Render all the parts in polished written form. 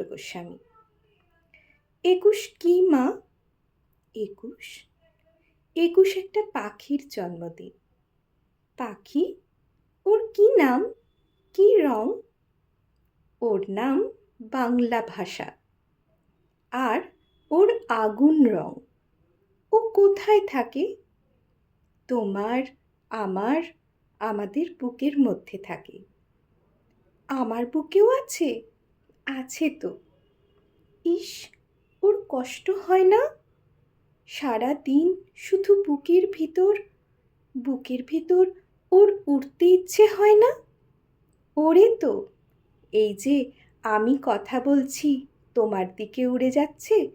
গোস্বামী। ২১ কি মা? ২১ ২১ একটা পাখির জন্মদিন। পাখি, ওর কি নাম, কি রং? ওর নাম বাংলা ভাষা, আর ওর আগুন রং। ও কোথায় থাকে? তোমার, আমার, আমাদের বুকের মধ্যে থাকে। আমার বুকেও আছে? আছে তো। ইস, ওর কষ্ট হয় না? সারা দিন শুধু বুকের ভিতর ওর উড়তে ইচ্ছে হয় না? ওরে তো, এই যে আমি কথা বলছি তোমার দিকে উড়ে যাচ্ছে,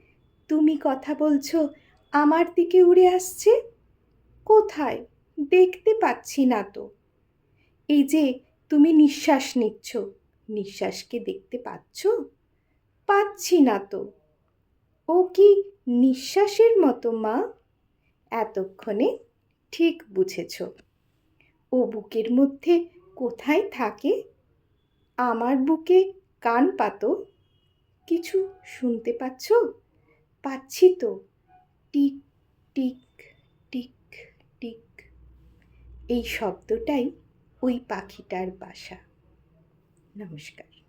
তুমি কথা বলছো আমার দিকে উড়ে আসছে। কোথায়? দেখতে পাচ্ছি না তো। এই যে তুমি নিঃশ্বাস নিচ্ছ, নিঃশ্বাসকে দেখতে পাচ্ছ? পাচ্ছি না তো। ও কি নিঃশ্বাসের মতো মা? এতক্ষণে ঠিক বুঝেছ। ও বুকের মধ্যে কোথায় থাকে? আমার বুকে কান পাতো, কিছু শুনতে পাচ্ছ? পাচ্ছি তো। টিক টিক টিক টিক, এই শব্দটাই ওই পাখিটার বাসা। নমস্কার।